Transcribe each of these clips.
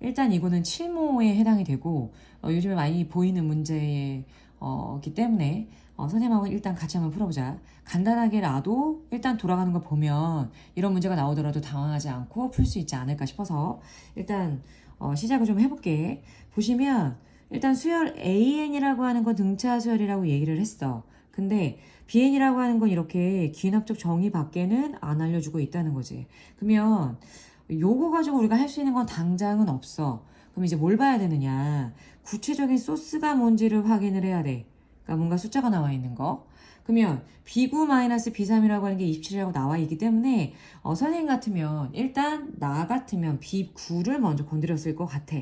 일단 이거는 칠모에 해당이 되고 요즘에 많이 보이는 문제이기 때문에 선생님하고 일단 같이 한번 풀어보자. 간단하게라도 일단 돌아가는 걸 보면 이런 문제가 나오더라도 당황하지 않고 풀 수 있지 않을까 싶어서 일단 시작을 좀 해볼게. 보시면 일단 수열 AN이라고 하는 건 등차 수열이라고 얘기를 했어. 근데 BN이라고 하는 건 이렇게 기납적 정의 밖에는 안 알려주고 있다는 거지. 그러면 요거 가지고 우리가 할 수 있는 건 당장은 없어. 그럼 이제 뭘 봐야 되느냐. 구체적인 소스가 뭔지를 확인을 해야 돼. 그러니까 뭔가 숫자가 나와 있는 거. 그러면 B9 B3이라고 하는 게 27이라고 나와 있기 때문에 선생님 같으면 일단 나 같으면 B9를 먼저 건드렸을 것 같아.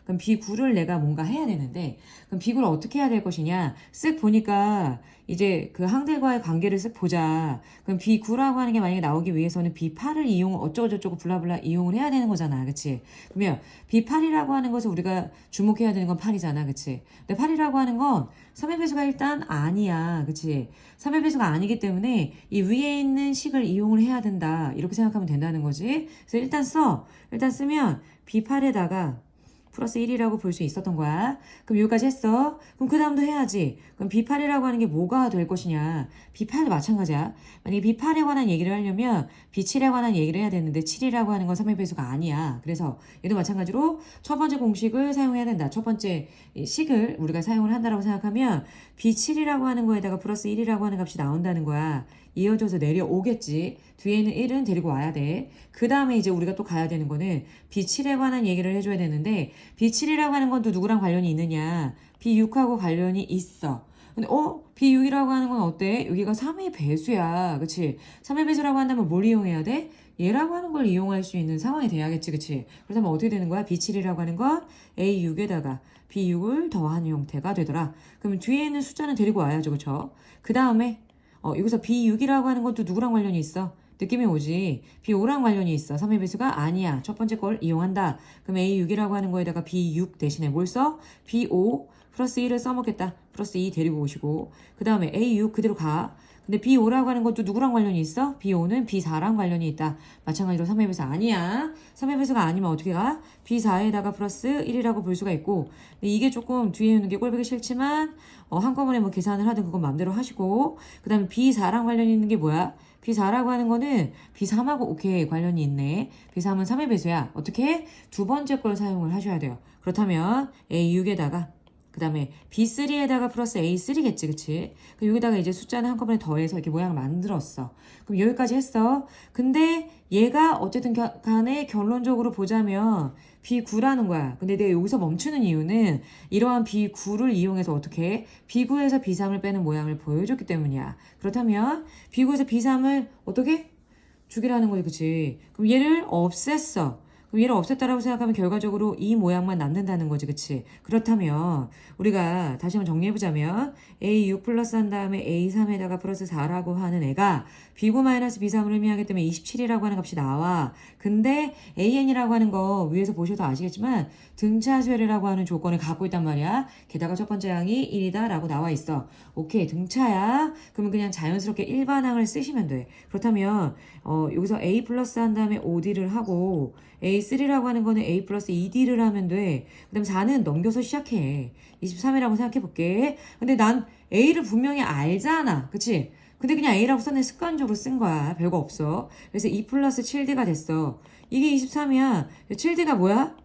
그럼 B9를 내가 뭔가 해야 되는데 그럼 B9를 어떻게 해야 될 것이냐. 쓱 보니까 이제 그 항들과의 관계를 쓱 보자. 그럼 B9라고 하는 게 만약에 나오기 위해서는 B8을 이용 어쩌고저쩌고 블라블라 이용을 해야 되는 거잖아. 그치? 그러면 B8이라고 하는 것을 우리가 주목해야 되는 건 8이잖아. 그치? 근데 8이라고 하는 건 3의 배수가 일단 아니야. 그치? 3의 배수가 아니기 때문에 이 위에 있는 식을 이용을 해야 된다. 이렇게 생각하면 된다는 거지. 그래서 일단 써. 일단 쓰면 B8에다가 플러스 1이라고 볼 수 있었던 거야. 그럼 여기까지 했어. 그럼 그 다음도 해야지. 그럼 B8이라고 하는 게 뭐가 될 것이냐. B8도 마찬가지야. 만약에 B8에 관한 얘기를 하려면 B7에 관한 얘기를 해야 되는데 7이라고 하는 건 3의 배수가 아니야. 그래서 얘도 마찬가지로 첫 번째 공식을 사용해야 된다. 첫 번째 식을 우리가 사용을 한다라고 생각하면 B7이라고 하는 거에다가 플러스 1이라고 하는 값이 나온다는 거야. 이어져서 내려오겠지. 뒤에는 1은 데리고 와야 돼. 그 다음에 이제 우리가 또 가야 되는 거는 B7에 관한 얘기를 해줘야 되는데 B7이라고 하는 건 또 누구랑 관련이 있느냐. B6하고 관련이 있어. 근데 B6이라고 하는 건 어때? 여기가 3의 배수야. 그치? 3의 배수라고 한다면 뭘 이용해야 돼? 얘라고 하는 걸 이용할 수 있는 상황이 돼야겠지. 그치? 그렇다면 어떻게 되는 거야? B7이라고 하는 건 A6에다가 B6을 더한 형태가 되더라. 그러면 뒤에 있는 숫자는 데리고 와야죠. 그쵸? 그 다음에 여기서 B6이라고 하는 것도 누구랑 관련이 있어? 느낌이 오지. B5랑 관련이 있어. 3의 배수가 아니야. 첫 번째 걸 이용한다. 그럼 A6이라고 하는 거에다가 B6 대신에 뭘 써? B5 플러스 1을 써먹겠다. 플러스 2 데리고 오시고. 그 다음에 A6 그대로 가. 근데 B5라고 하는 것도 누구랑 관련이 있어? B5는 B4랑 관련이 있다. 마찬가지로 3의 배수 아니야. 3의 배수가 아니면 어떻게 가? B4에다가 플러스 1이라고 볼 수가 있고. 근데 이게 조금 뒤에 있는 게 꼴보기 싫지만 한꺼번에 뭐 계산을 하든 그건 마음대로 하시고. 그 다음에 B4랑 관련이 있는 게 뭐야? B4라고 하는 거는 B3하고 오케이 관련이 있네. B3은 3의 배수야. 어떻게? 두 번째 걸 사용을 하셔야 돼요. 그렇다면 A6에다가 그 다음에 B3에다가 플러스 A3겠지, 그치? 그럼 여기다가 이제 숫자는 한꺼번에 더해서 이렇게 모양을 만들었어. 그럼 여기까지 했어. 근데 얘가 어쨌든 간에 결론적으로 보자면 B9라는 거야. 근데 내가 여기서 멈추는 이유는 이러한 B9를 이용해서 어떻게 해? B9에서 B3을 빼는 모양을 보여줬기 때문이야. 그렇다면 B9에서 B3을 어떻게? 죽이라는 거지, 그치? 그럼 얘를 없앴어. 그럼 얘를 없앴다라고 생각하면 결과적으로 이 모양만 남는다는 거지, 그치? 그렇다면 우리가 다시 한번 정리해보자면 A6 플러스 한 다음에 A3에다가 플러스 4라고 하는 애가 B9-B3을 의미하기 때문에 27이라고 하는 값이 나와. 근데 AN이라고 하는 거 위에서 보셔도 아시겠지만 등차 수열이라고 하는 조건을 갖고 있단 말이야. 게다가 첫 번째 항이 1이다 라고 나와 있어. 오케이, 등차야. 그러면 그냥 자연스럽게 일반항을 쓰시면 돼. 그렇다면 여기서 A 플러스 한 다음에 5D를 하고 A3라고 하는 거는 A 플러스 2D를 하면 돼. 그 다음 4는 넘겨서 시작해. 23이라고 생각해 볼게. 근데 난 A를 분명히 알잖아. 그치? 근데 그냥 A라고 썼네. 습관적으로 쓴 거야. 별거 없어. 그래서 2 플러스 7D가 됐어. 이게 23이야. 7D가 뭐야?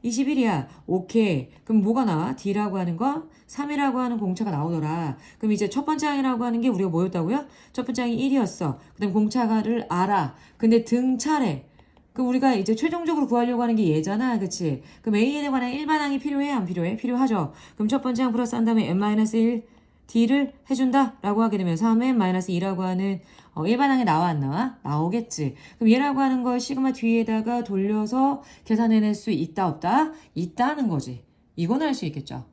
21이야. 오케이. 그럼 뭐가 나와? D라고 하는 건 3이라고 하는 공차가 나오더라. 그럼 이제 첫 번째 항이라고 하는 게 우리가 뭐였다고요? 첫 번째 항이 1이었어. 그 다음 공차를 알아. 근데 등차래. 그럼 우리가 이제 최종적으로 구하려고 하는 게 얘잖아. 그치? 그럼 AN에 관한 일반항이 필요해? 안 필요해? 필요하죠. 그럼 첫 번째 항 플러스 한 다음에 n-1 D를 해준다? 라고 하게 되면 3n-2라고 하는 일반항에 나와 안 나와? 나오겠지. 그럼 얘라고 하는 걸 시그마 뒤에다가 돌려서 계산해낼 수 있다 없다? 있다는 거지. 이건 할 수 있겠죠.